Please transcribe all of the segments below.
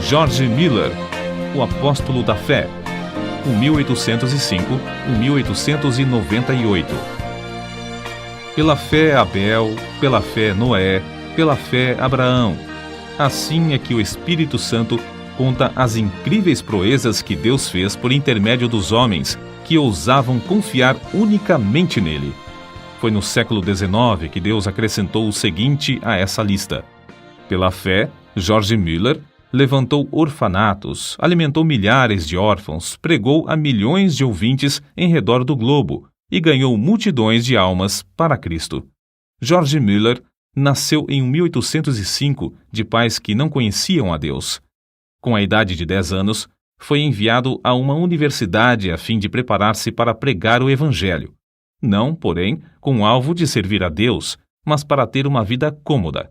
George Miller, o apóstolo da fé, 1805-1898. Pela fé Abel, pela fé Noé, pela fé Abraão. Assim é que o Espírito Santo conta as incríveis proezas que Deus fez por intermédio dos homens que ousavam confiar unicamente nele. Foi no século XIX que Deus acrescentou o seguinte a essa lista. Pela fé, George Miller levantou orfanatos, alimentou milhares de órfãos, pregou a milhões de ouvintes em redor do globo e ganhou multidões de almas para Cristo. George Miller nasceu em 1805 de pais que não conheciam a Deus. Com a idade de 10 anos, foi enviado a uma universidade a fim de preparar-se para pregar o Evangelho. Não, porém, com o alvo de servir a Deus, mas para ter uma vida cômoda.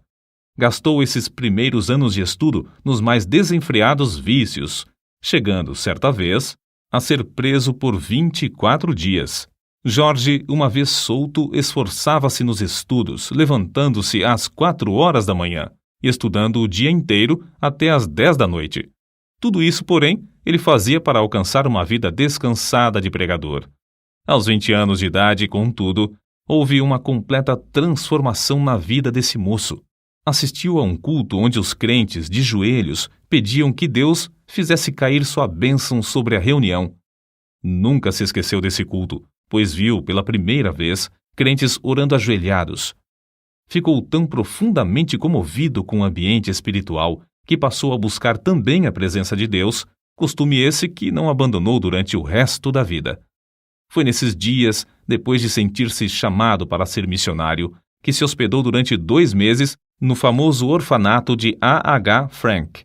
Gastou esses primeiros anos de estudo nos mais desenfreados vícios, chegando, certa vez, a ser preso por 24 dias. George, uma vez solto, esforçava-se nos estudos, levantando-se às 4 horas da manhã, e estudando o dia inteiro até às 10 da noite. Tudo isso, porém, ele fazia para alcançar uma vida descansada de pregador. Aos 20 anos de idade, contudo, houve uma completa transformação na vida desse moço. Assistiu a um culto onde os crentes, de joelhos, pediam que Deus fizesse cair sua bênção sobre a reunião. Nunca se esqueceu desse culto, pois viu, pela primeira vez, crentes orando ajoelhados. Ficou tão profundamente comovido com o ambiente espiritual que passou a buscar também a presença de Deus, costume esse que não abandonou durante o resto da vida. Foi nesses dias, depois de sentir-se chamado para ser missionário, que se hospedou durante 2 meses no famoso orfanato de A.H. Frank.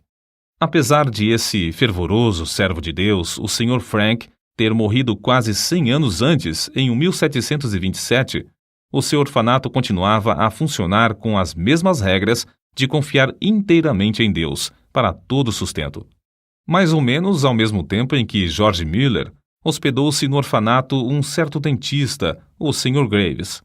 Apesar de esse fervoroso servo de Deus, o Sr. Frank, ter morrido quase 100 anos antes, em 1727, o seu orfanato continuava a funcionar com as mesmas regras de confiar inteiramente em Deus para todo o sustento. Mais ou menos ao mesmo tempo em que George Miller hospedou-se no orfanato um certo dentista, o Sr. Graves.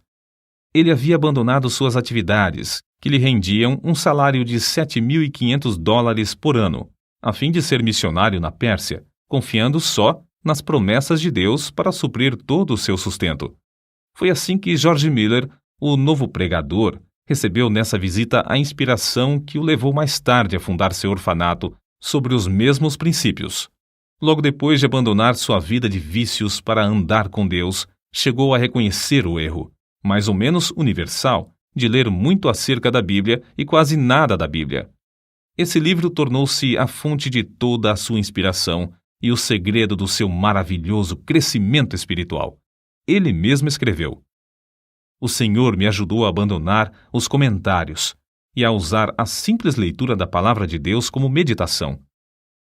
Ele havia abandonado suas atividades, que lhe rendiam um salário de $7.500 por ano, a fim de ser missionário na Pérsia, confiando só nas promessas de Deus para suprir todo o seu sustento. Foi assim que George Miller, o novo pregador, recebeu nessa visita a inspiração que o levou mais tarde a fundar seu orfanato sobre os mesmos princípios. Logo depois de abandonar sua vida de vícios para andar com Deus, chegou a reconhecer o erro, mais ou menos universal, de ler muito acerca da Bíblia e quase nada da Bíblia. Esse livro tornou-se a fonte de toda a sua inspiração e o segredo do seu maravilhoso crescimento espiritual. Ele mesmo escreveu: "O Senhor me ajudou a abandonar os comentários e a usar a simples leitura da Palavra de Deus como meditação.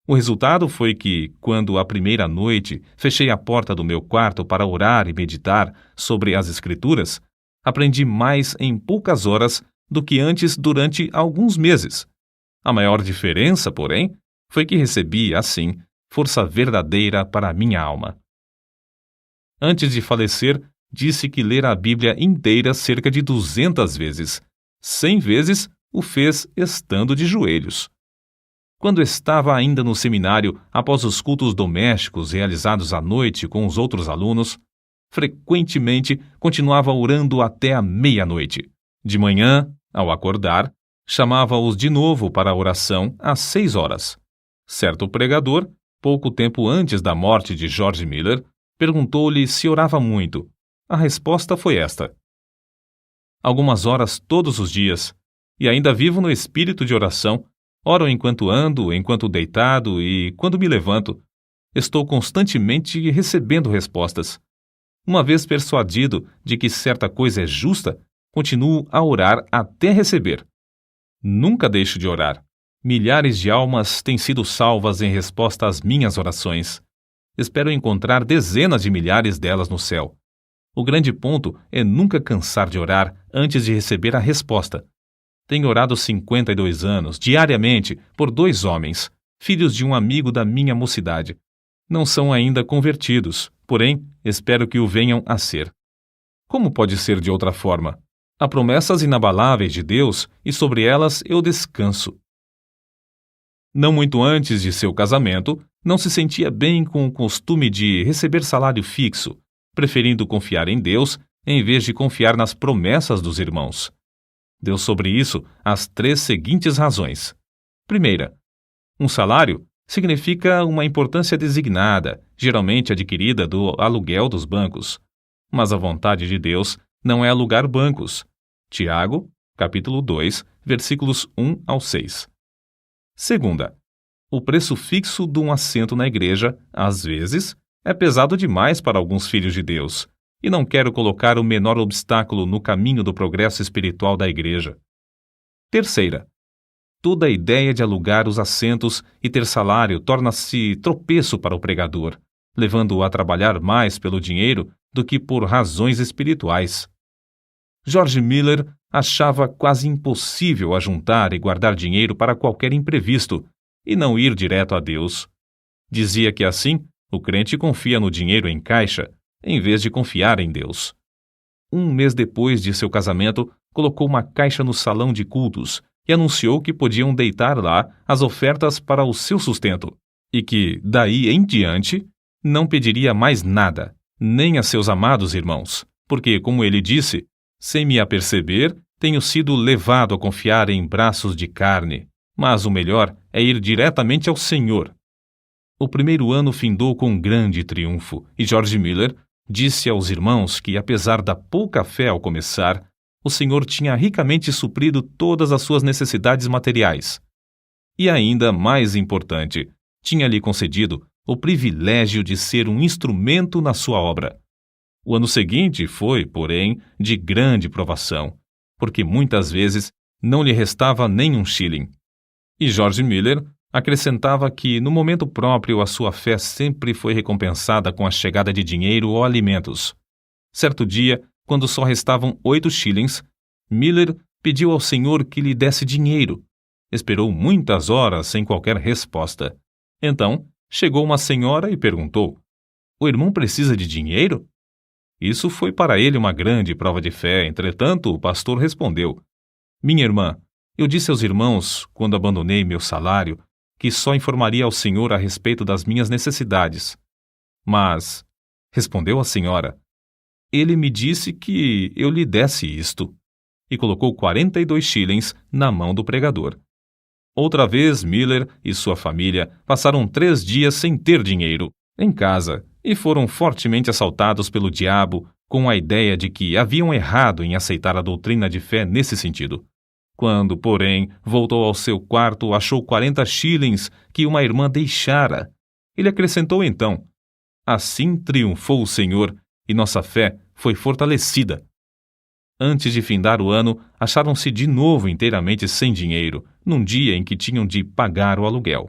O resultado foi que, quando a primeira noite fechei a porta do meu quarto para orar e meditar sobre as Escrituras, aprendi mais em poucas horas do que antes durante alguns meses. A maior diferença, porém, foi que recebi, assim, força verdadeira para a minha alma." Antes de falecer, disse que lera a Bíblia inteira cerca de 200 vezes. 100 vezes o fez estando de joelhos. Quando estava ainda no seminário, após os cultos domésticos realizados à noite com os outros alunos, frequentemente continuava orando até a meia-noite. De manhã, ao acordar, chamava-os de novo para a oração às 6 horas. Certo pregador, pouco tempo antes da morte de George Miller, perguntou-lhe se orava muito. A resposta foi esta: "Algumas horas todos os dias, e ainda vivo no espírito de oração. Oro enquanto ando, enquanto deitado e quando me levanto. Estou constantemente recebendo respostas. Uma vez persuadido de que certa coisa é justa, continuo a orar até receber. Nunca deixo de orar. Milhares de almas têm sido salvas em resposta às minhas orações. Espero encontrar dezenas de milhares delas no céu. O grande ponto é nunca cansar de orar antes de receber a resposta. Tenho orado 52 anos, diariamente, por 2 homens, filhos de um amigo da minha mocidade. Não são ainda convertidos, porém, espero que o venham a ser. Como pode ser de outra forma? Há promessas inabaláveis de Deus e sobre elas eu descanso. Não muito antes de seu casamento, não se sentia bem com o costume de receber salário fixo, preferindo confiar em Deus em vez de confiar nas promessas dos irmãos. Deu sobre isso as 3 seguintes razões. Primeira, um salário significa uma importância designada, geralmente adquirida do aluguel dos bancos. Mas a vontade de Deus não é alugar bancos. Tiago, capítulo 2, versículos 1 ao 6. Segunda, o preço fixo de um assento na igreja, às vezes, é pesado demais para alguns filhos de Deus, e não quero colocar o menor obstáculo no caminho do progresso espiritual da igreja. Terceira, toda a ideia de alugar os assentos e ter salário torna-se tropeço para o pregador, levando-o a trabalhar mais pelo dinheiro do que por razões espirituais. George Miller achava quase impossível ajuntar e guardar dinheiro para qualquer imprevisto e não ir direto a Deus. Dizia que assim o crente confia no dinheiro em caixa em vez de confiar em Deus. 1 mês depois de seu casamento, colocou uma caixa no salão de cultos e anunciou que podiam deitar lá as ofertas para o seu sustento e que, daí em diante, não pediria mais nada, nem a seus amados irmãos, porque, como ele disse, sem me aperceber, tenho sido levado a confiar em braços de carne, mas o melhor é ir diretamente ao Senhor. O primeiro ano findou com grande triunfo, e George Miller disse aos irmãos que, apesar da pouca fé ao começar, o Senhor tinha ricamente suprido todas as suas necessidades materiais. E ainda mais importante, tinha-lhe concedido o privilégio de ser um instrumento na sua obra. O ano seguinte foi, porém, de grande provação, porque muitas vezes não lhe restava nem um shilling. E George Miller acrescentava que, no momento próprio, a sua fé sempre foi recompensada com a chegada de dinheiro ou alimentos. Certo dia, quando só restavam 8 shillings, Miller pediu ao Senhor que lhe desse dinheiro. Esperou muitas horas sem qualquer resposta. Então, chegou uma senhora e perguntou: "O irmão precisa de dinheiro?" Isso foi para ele uma grande prova de fé. Entretanto, o pastor respondeu: "Minha irmã, eu disse aos irmãos, quando abandonei meu salário, que só informaria ao Senhor a respeito das minhas necessidades. Mas", respondeu a senhora, "ele me disse que eu lhe desse isto." E colocou 42 shillings na mão do pregador. Outra vez, Miller e sua família passaram 3 dias sem ter dinheiro em casa e foram fortemente assaltados pelo diabo com a ideia de que haviam errado em aceitar a doutrina de fé nesse sentido. Quando, porém, voltou ao seu quarto, achou 40 shillings que uma irmã deixara. Ele acrescentou então: "Assim triunfou o Senhor e nossa fé foi fortalecida." Antes de findar o ano, acharam-se de novo inteiramente sem dinheiro, num dia em que tinham de pagar o aluguel.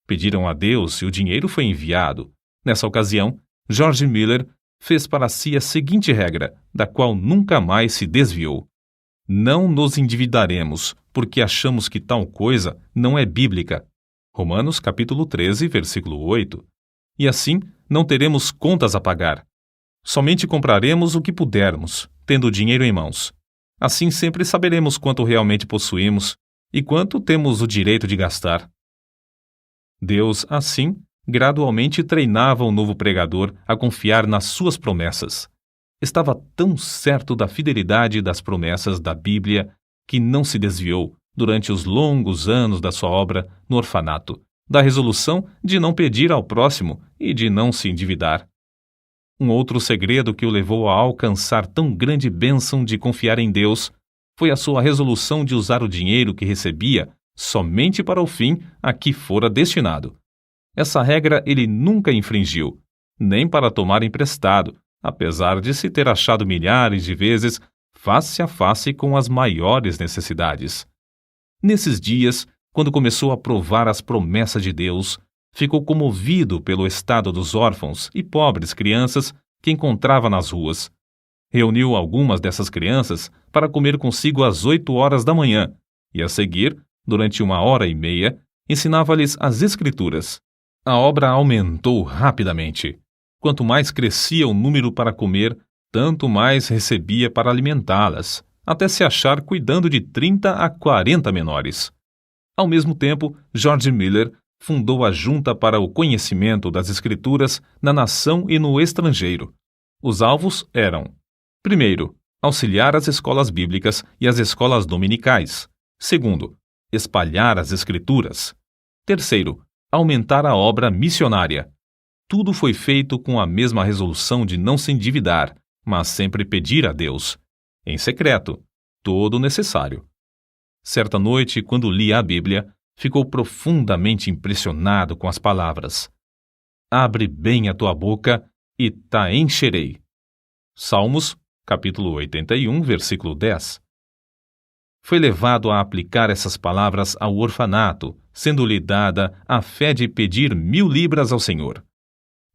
Pediram a Deus e o dinheiro foi enviado. Nessa ocasião, George Miller fez para si a seguinte regra, da qual nunca mais se desviou: "Não nos endividaremos, porque achamos que tal coisa não é bíblica." Romanos capítulo 13, versículo 8. E assim, não teremos contas a pagar. Somente compraremos o que pudermos, tendo o dinheiro em mãos. Assim sempre saberemos quanto realmente possuímos e quanto temos o direito de gastar. Deus, assim, gradualmente treinava o novo pregador a confiar nas suas promessas. Estava tão certo da fidelidade das promessas da Bíblia que não se desviou, durante os longos anos da sua obra no orfanato, da resolução de não pedir ao próximo e de não se endividar. Um outro segredo que o levou a alcançar tão grande bênção de confiar em Deus foi a sua resolução de usar o dinheiro que recebia somente para o fim a que fora destinado. Essa regra ele nunca infringiu, nem para tomar emprestado, apesar de se ter achado milhares de vezes face a face com as maiores necessidades. Nesses dias, quando começou a provar as promessas de Deus, ficou comovido pelo estado dos órfãos e pobres crianças que encontrava nas ruas. Reuniu algumas dessas crianças para comer consigo às 8 horas da manhã e, a seguir, durante 1h30, ensinava-lhes as Escrituras. A obra aumentou rapidamente. Quanto mais crescia o número para comer, tanto mais recebia para alimentá-las, até se achar cuidando de 30 a 40 menores. Ao mesmo tempo, George Miller fundou a Junta para o Conhecimento das Escrituras na nação e no estrangeiro. Os alvos eram: primeiro, auxiliar as escolas bíblicas e as escolas dominicais. Segundo, espalhar as Escrituras. Terceiro, aumentar a obra missionária. Tudo foi feito com a mesma resolução de não se endividar, mas sempre pedir a Deus, em secreto, todo o necessário. Certa noite, quando lia a Bíblia, ficou profundamente impressionado com as palavras: abre bem a tua boca e ta encherei. Salmos, capítulo 81, versículo 10. Foi levado a aplicar essas palavras ao orfanato, sendo-lhe dada a fé de pedir 1.000 libras ao Senhor.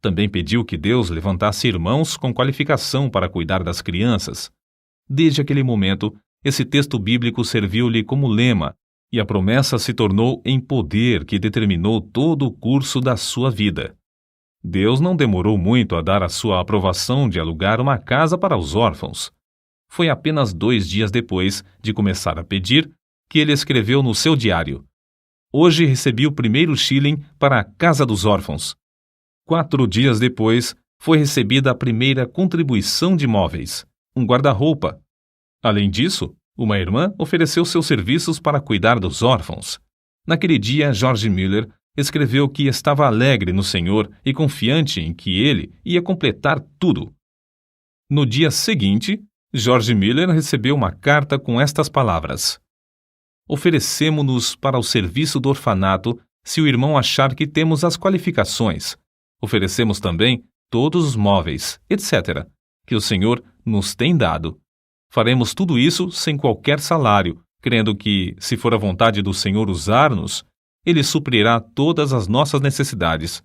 Também pediu que Deus levantasse irmãos com qualificação para cuidar das crianças. Desde aquele momento, esse texto bíblico serviu-lhe como lema, e a promessa se tornou em poder que determinou todo o curso da sua vida. Deus não demorou muito a dar a sua aprovação de alugar uma casa para os órfãos. Foi apenas 2 dias depois de começar a pedir que ele escreveu no seu diário: hoje recebi o primeiro shilling para a Casa dos Órfãos. 4 dias depois, foi recebida a primeira contribuição de móveis, um guarda-roupa. Além disso, uma irmã ofereceu seus serviços para cuidar dos órfãos. Naquele dia, George Miller escreveu que estava alegre no Senhor e confiante em que ele ia completar tudo. No dia seguinte, George Miller recebeu uma carta com estas palavras: oferecemo-nos para o serviço do orfanato se o irmão achar que temos as qualificações. Oferecemos também todos os móveis, etc., que o Senhor nos tem dado. Faremos tudo isso sem qualquer salário, crendo que, se for a vontade do Senhor usar-nos, Ele suprirá todas as nossas necessidades.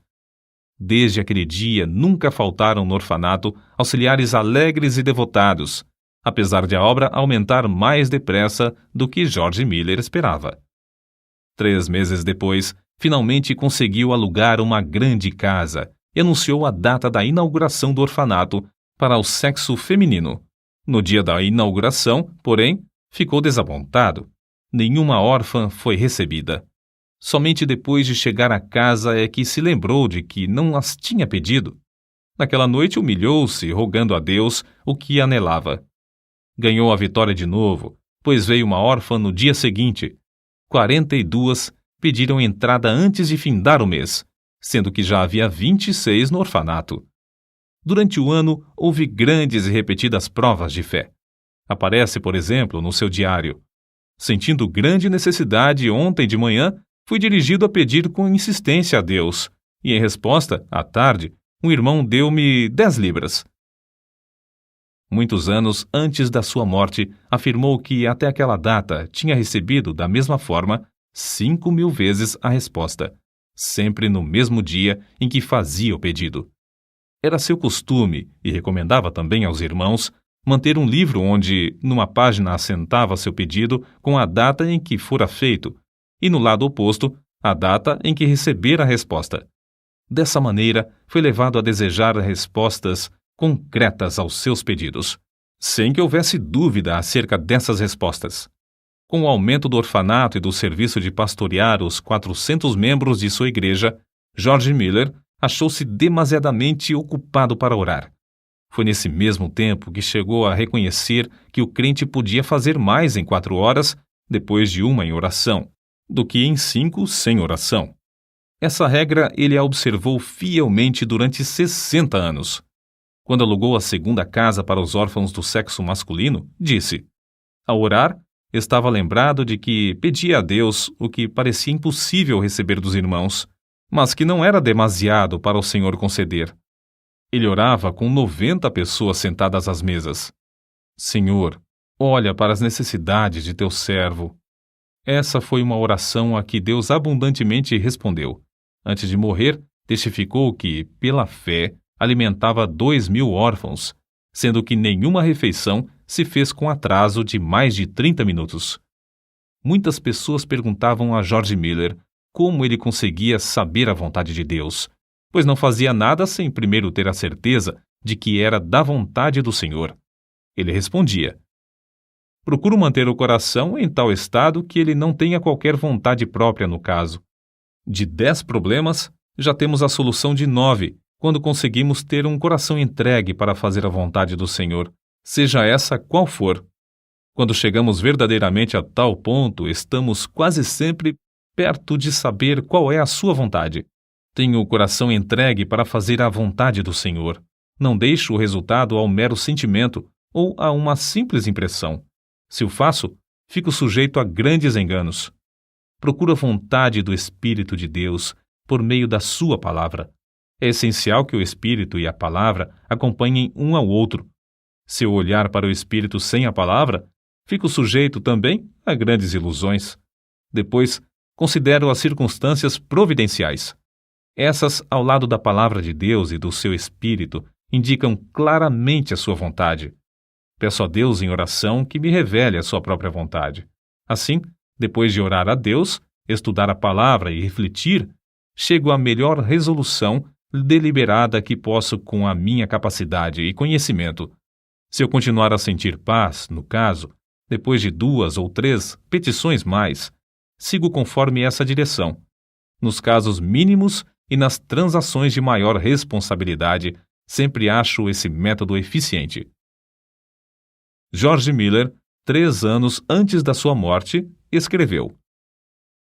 Desde aquele dia, nunca faltaram no orfanato auxiliares alegres e devotados, apesar de a obra aumentar mais depressa do que George Miller esperava. 3 meses depois, finalmente conseguiu alugar uma grande casa e anunciou a data da inauguração do orfanato para o sexo feminino. No dia da inauguração, porém, ficou desapontado. Nenhuma órfã foi recebida. Somente depois de chegar à casa é que se lembrou de que não as tinha pedido. Naquela noite humilhou-se, rogando a Deus o que anelava. Ganhou a vitória de novo, pois veio uma órfã no dia seguinte. 42 pediram entrada antes de findar o mês, sendo que já havia 26 no orfanato. Durante o ano, houve grandes e repetidas provas de fé. Aparece, por exemplo, no seu diário: sentindo grande necessidade ontem de manhã, fui dirigido a pedir com insistência a Deus, e em resposta, à tarde, um irmão deu-me 10 libras. Muitos anos antes da sua morte, afirmou que até aquela data tinha recebido, da mesma forma, 5.000 vezes a resposta, sempre no mesmo dia em que fazia o pedido. Era seu costume, e recomendava também aos irmãos, manter um livro onde, numa página, assentava seu pedido com a data em que fora feito, e no lado oposto, a data em que recebera a resposta. Dessa maneira, foi levado a desejar respostas concretas aos seus pedidos, sem que houvesse dúvida acerca dessas respostas. Com o aumento do orfanato e do serviço de pastorear os 400 membros de sua igreja, George Miller achou-se demasiadamente ocupado para orar. Foi nesse mesmo tempo que chegou a reconhecer que o crente podia fazer mais em 4 horas, depois de uma em oração, do que em 5 sem oração. Essa regra ele a observou fielmente durante 60 anos. Quando alugou a segunda casa para os órfãos do sexo masculino, disse: ao orar, estava lembrado de que pedia a Deus o que parecia impossível receber dos irmãos, mas que não era demasiado para o Senhor conceder. Ele orava com 90 pessoas sentadas às mesas. Senhor, olha para as necessidades de teu servo. Essa foi uma oração a que Deus abundantemente respondeu. Antes de morrer, testificou que, pela fé, alimentava 2.000 órfãos, sendo que nenhuma refeição se fez com atraso de mais de 30 minutos. Muitas pessoas perguntavam a George Miller como ele conseguia saber a vontade de Deus, pois não fazia nada sem primeiro ter a certeza de que era da vontade do Senhor. Ele respondia: Procuro manter o coração em tal estado que ele não tenha qualquer vontade própria no caso. De 10 problemas, já temos a solução de 9, quando conseguimos ter um coração entregue para fazer a vontade do Senhor, seja essa qual for. Quando chegamos verdadeiramente a tal ponto, estamos quase sempre perto de saber qual é a sua vontade. Tenho o coração entregue para fazer a vontade do Senhor. Não deixo o resultado ao mero sentimento ou a uma simples impressão. Se o faço, fico sujeito a grandes enganos. Procuro a vontade do Espírito de Deus por meio da sua palavra. É essencial que o Espírito e a palavra acompanhem um ao outro. Se eu olhar para o Espírito sem a palavra, fico sujeito também a grandes ilusões. Depois, considero as circunstâncias providenciais. Essas, ao lado da palavra de Deus e do seu Espírito, indicam claramente a sua vontade. Peço a Deus em oração que me revele a sua própria vontade. Assim, depois de orar a Deus, estudar a palavra e refletir, chego à melhor resolução deliberada que posso com a minha capacidade e conhecimento. Se eu continuar a sentir paz, no caso, depois de 2 ou 3 petições mais, sigo conforme essa direção. Nos casos mínimos e nas transações de maior responsabilidade, sempre acho esse método eficiente. George Miller, 3 anos antes da sua morte, escreveu: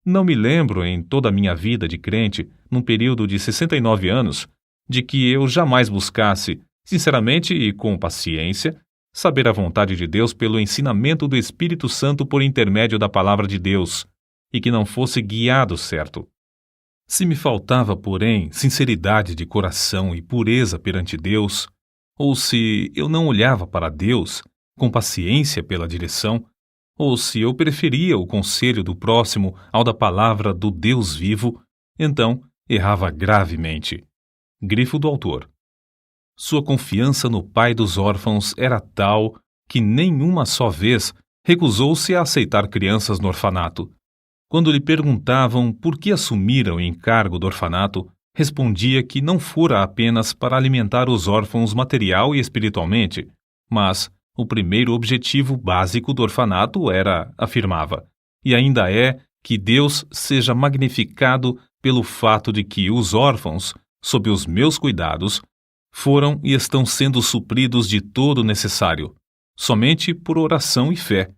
Não me lembro em toda a minha vida de crente, num período de 69 anos, de que eu jamais buscasse, sinceramente e com paciência, saber a vontade de Deus pelo ensinamento do Espírito Santo por intermédio da palavra de Deus, e que não fosse guiado certo. Se me faltava, porém, sinceridade de coração e pureza perante Deus, ou se eu não olhava para Deus com paciência pela direção, ou se eu preferia o conselho do próximo ao da palavra do Deus vivo, então errava gravemente. Grifo do autor. Sua confiança no pai dos órfãos era tal que nenhuma só vez recusou-se a aceitar crianças no orfanato. Quando lhe perguntavam por que assumira o encargo do orfanato, respondia que não fora apenas para alimentar os órfãos material e espiritualmente, mas o primeiro objetivo básico do orfanato era, afirmava, e ainda é, que Deus seja magnificado pelo fato de que os órfãos, sob os meus cuidados, foram e estão sendo supridos de todo o necessário, somente por oração e fé,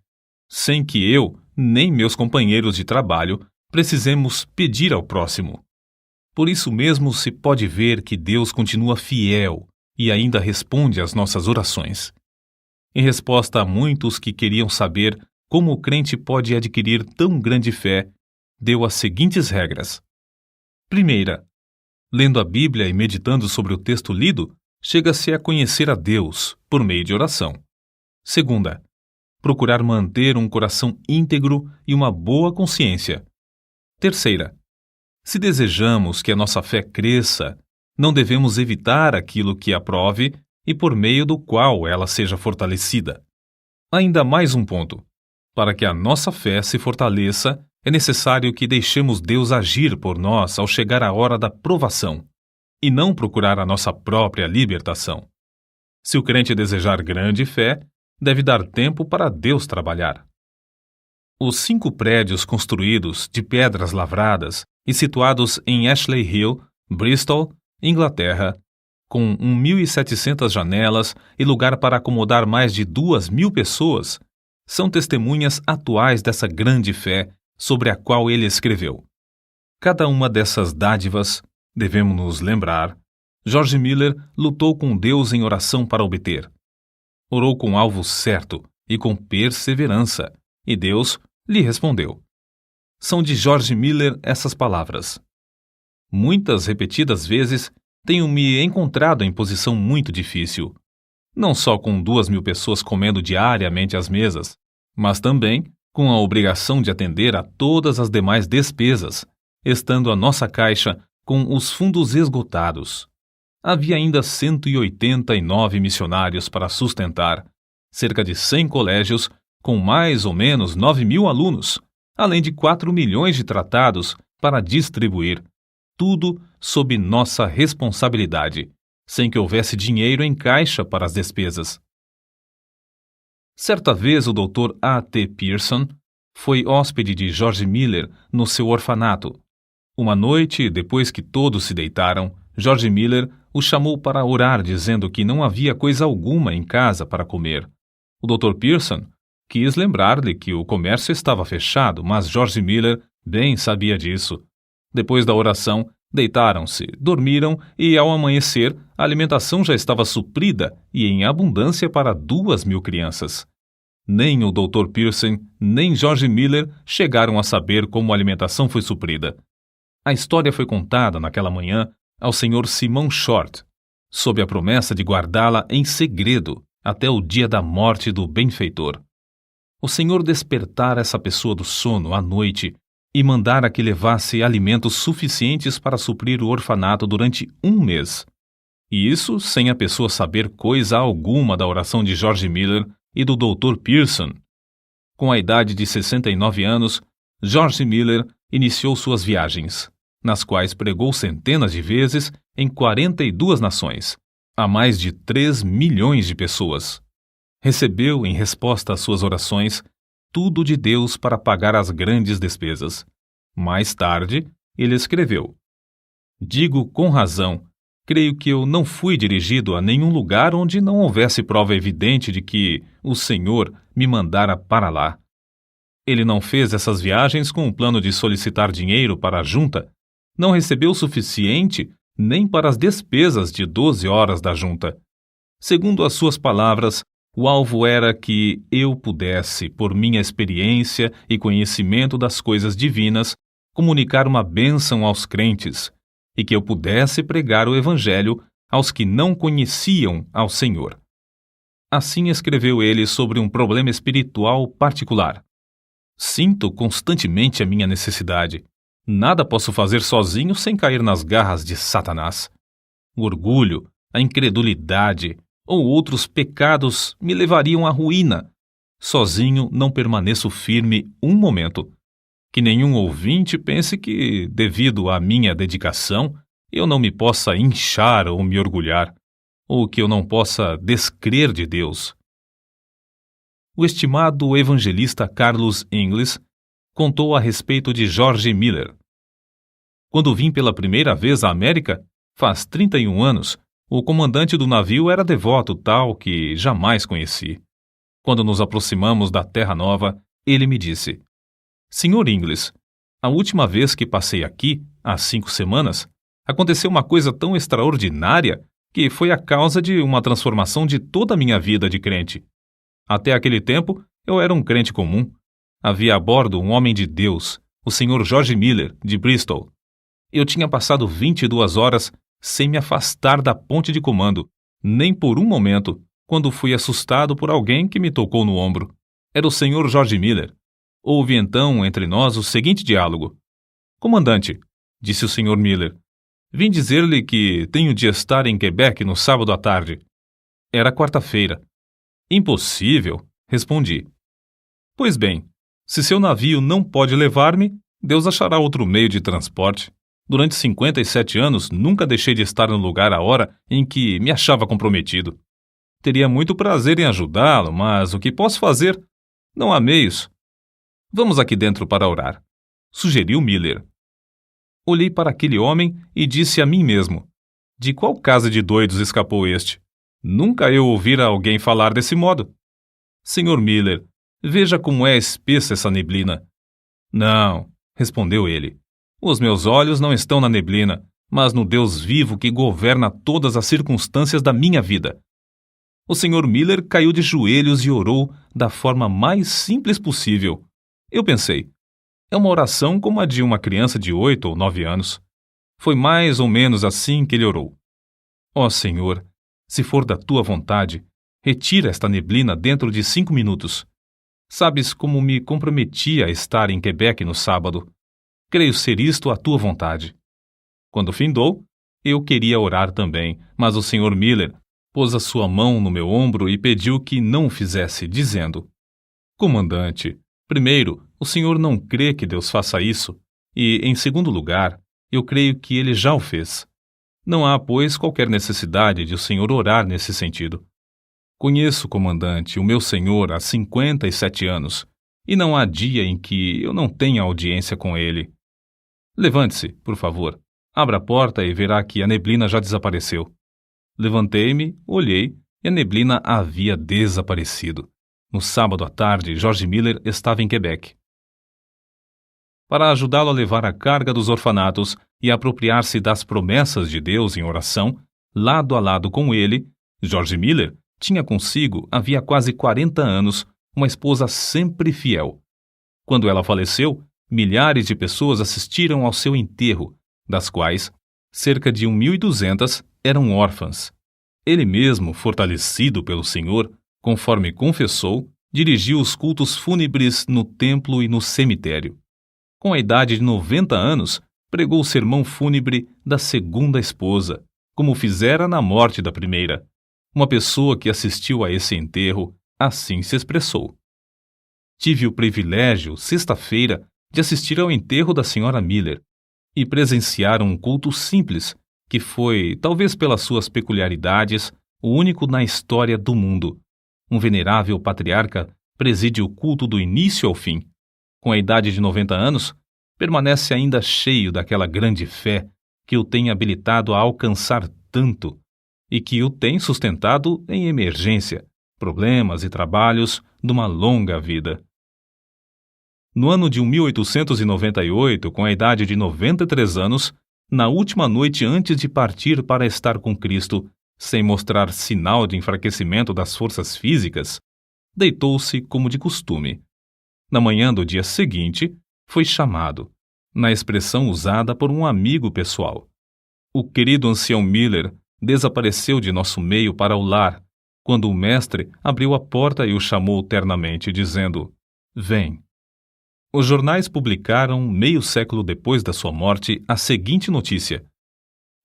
sem que eu, nem meus companheiros de trabalho, precisemos pedir ao próximo. Por isso mesmo se pode ver que Deus continua fiel e ainda responde às nossas orações. Em resposta a muitos que queriam saber como o crente pode adquirir tão grande fé, deu as seguintes regras. Primeira, lendo a Bíblia e meditando sobre o texto lido, chega-se a conhecer a Deus por meio de oração. Segunda, procurar manter um coração íntegro e uma boa consciência. Terceira, se desejamos que a nossa fé cresça, não devemos evitar aquilo que a prove e por meio do qual ela seja fortalecida. Ainda mais um ponto. Para que a nossa fé se fortaleça, é necessário que deixemos Deus agir por nós ao chegar a hora da provação, e não procurar a nossa própria libertação. Se o crente desejar grande fé, deve dar tempo para Deus trabalhar. Os 5 prédios construídos de pedras lavradas e situados em Ashley Hill, Bristol, Inglaterra, com 1.700 janelas e lugar para acomodar mais de 2.000 pessoas, são testemunhas atuais dessa grande fé sobre a qual ele escreveu. Cada uma dessas dádivas, devemos nos lembrar, George Miller lutou com Deus em oração para obter. Orou com alvo certo e com perseverança, e Deus lhe respondeu. São de George Miller essas palavras. Muitas repetidas vezes tenho me encontrado em posição muito difícil, não só com 2.000 pessoas comendo diariamente às mesas, mas também com a obrigação de atender a todas as demais despesas, estando a nossa caixa com os fundos esgotados. Havia ainda 189 missionários para sustentar, cerca de 100 colégios com mais ou menos 9.000 alunos, além de 4 milhões de tratados para distribuir, tudo sob nossa responsabilidade, sem que houvesse dinheiro em caixa para as despesas. Certa vez o Dr. A.T. Pierson foi hóspede de George Miller no seu orfanato. Uma noite, depois que todos se deitaram, George Miller o chamou para orar, dizendo que não havia coisa alguma em casa para comer. O Dr. Pierson quis lembrar-lhe que o comércio estava fechado, mas George Miller bem sabia disso. Depois da oração, deitaram-se, dormiram e, ao amanhecer, a alimentação já estava suprida e em abundância para 2.000 crianças. Nem o Dr. Pierson, nem George Miller chegaram a saber como a alimentação foi suprida. A história foi contada naquela manhã ao Sr. Simon Short, sob a promessa de guardá-la em segredo até o dia da morte do benfeitor. O Senhor despertara essa pessoa do sono à noite e mandara que levasse alimentos suficientes para suprir o orfanato durante 1 mês. E isso sem a pessoa saber coisa alguma da oração de George Miller e do Dr. Pierson. Com a idade de 69 anos, George Miller iniciou suas viagens, nas quais pregou centenas de vezes em 42 nações, a mais de 3 milhões de pessoas. Recebeu, em resposta às suas orações, tudo de Deus para pagar as grandes despesas. Mais tarde, ele escreveu: "Digo com razão, creio que eu não fui dirigido a nenhum lugar onde não houvesse prova evidente de que o Senhor me mandara para lá. Ele não fez essas viagens com o plano de solicitar dinheiro para a junta, não recebeu o suficiente nem para as despesas de 12 horas da junta. Segundo as suas palavras, o alvo era que eu pudesse, por minha experiência e conhecimento das coisas divinas, comunicar uma bênção aos crentes, e que eu pudesse pregar o Evangelho aos que não conheciam ao Senhor." Assim escreveu ele sobre um problema espiritual particular. "Sinto constantemente a minha necessidade. Nada posso fazer sozinho sem cair nas garras de Satanás. O orgulho, a incredulidade ou outros pecados me levariam à ruína. Sozinho não permaneço firme um momento. Que nenhum ouvinte pense que, devido à minha dedicação, eu não me possa inchar ou me orgulhar, ou que eu não possa descrer de Deus." O estimado evangelista Carlos Ingles contou a respeito de George Miller. "Quando vim pela primeira vez à América, faz 31 anos, o comandante do navio era devoto tal que jamais conheci. Quando nos aproximamos da Terra Nova, ele me disse: 'Senhor Ingles, a última vez que passei aqui, há 5 semanas, aconteceu uma coisa tão extraordinária que foi a causa de uma transformação de toda a minha vida de crente. Até aquele tempo, eu era um crente comum. Havia a bordo um homem de Deus, o Sr. George Miller, de Bristol. Eu tinha passado 22 horas sem me afastar da ponte de comando, nem por um momento, quando fui assustado por alguém que me tocou no ombro. Era o Sr. George Miller. Houve então entre nós o seguinte diálogo: 'Comandante', disse o Sr. Miller, 'vim dizer-lhe que tenho de estar em Quebec no sábado à tarde.' Era quarta-feira. 'Impossível', respondi. 'Pois bem, se seu navio não pode levar-me, Deus achará outro meio de transporte. Durante 57 anos, nunca deixei de estar no lugar à hora em que me achava comprometido. Teria muito prazer em ajudá-lo, mas o que posso fazer? Não há meios. Vamos aqui dentro para orar," sugeriu Miller. Olhei para aquele homem e disse a mim mesmo: de qual casa de doidos escapou este? Nunca eu ouvira alguém falar desse modo. "Senhor Miller, veja como é espessa essa neblina." "Não," respondeu ele, "os meus olhos não estão na neblina, mas no Deus vivo que governa todas as circunstâncias da minha vida." O Sr. Miller caiu de joelhos e orou da forma mais simples possível. Eu pensei, é uma oração como a de uma criança de 8 ou 9 anos. Foi mais ou menos assim que ele orou: "Ó Senhor, se for da tua vontade, retira esta neblina dentro de 5 minutos. Sabes como me comprometi a estar em Quebec no sábado. Creio ser isto a tua vontade." Quando findou, eu queria orar também, mas o Sr. Miller pôs a sua mão no meu ombro e pediu que não o fizesse, dizendo: "Comandante, primeiro, o senhor não crê que Deus faça isso, e, em segundo lugar, eu creio que ele já o fez. Não há, pois, qualquer necessidade de o senhor orar nesse sentido." Conheço, comandante, o meu senhor há 57 anos, e não há dia em que eu não tenha audiência com ele. Levante-se, por favor. Abra a porta e verá que a neblina já desapareceu. Levantei-me, olhei, e a neblina havia desaparecido. No sábado à tarde, George Miller estava em Quebec. Para ajudá-lo a levar a carga dos orfanatos e a apropriar-se das promessas de Deus em oração, lado a lado com ele, George Miller tinha consigo, havia quase 40 anos, uma esposa sempre fiel. Quando ela faleceu, milhares de pessoas assistiram ao seu enterro, das quais cerca de 1.200 eram órfãs. Ele mesmo, fortalecido pelo Senhor, conforme confessou, dirigiu os cultos fúnebres no templo e no cemitério. Com a idade de 90 anos, pregou o sermão fúnebre da segunda esposa, como fizera na morte da primeira. Uma pessoa que assistiu a esse enterro assim se expressou. Tive o privilégio, sexta-feira, de assistir ao enterro da senhora Miller e presenciar um culto simples, que foi, talvez pelas suas peculiaridades, o único na história do mundo. Um venerável patriarca preside o culto do início ao fim. Com a idade de 90 anos, permanece ainda cheio daquela grande fé que o tem habilitado a alcançar tanto e que o tem sustentado em emergência, problemas e trabalhos de uma longa vida. No ano de 1898, com a idade de 93 anos, na última noite antes de partir para estar com Cristo, sem mostrar sinal de enfraquecimento das forças físicas, deitou-se como de costume. Na manhã do dia seguinte, foi chamado, na expressão usada por um amigo pessoal. O querido ancião Miller desapareceu de nosso meio para o lar, quando o mestre abriu a porta e o chamou ternamente, dizendo: "Vem." Os jornais publicaram, meio século depois da sua morte, a seguinte notícia: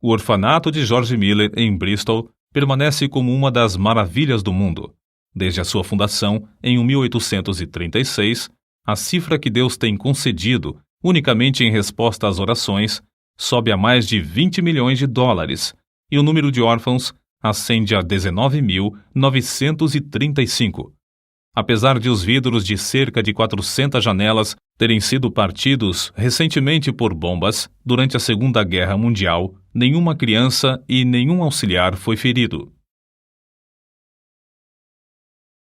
o orfanato de George Miller, em Bristol, permanece como uma das maravilhas do mundo. Desde a sua fundação, em 1836, a cifra que Deus tem concedido, unicamente em resposta às orações, sobe a mais de 20 milhões de dólares, e o número de órfãos ascende a 19.935. Apesar de os vidros de cerca de 400 janelas terem sido partidos recentemente por bombas, durante a Segunda Guerra Mundial, nenhuma criança e nenhum auxiliar foi ferido.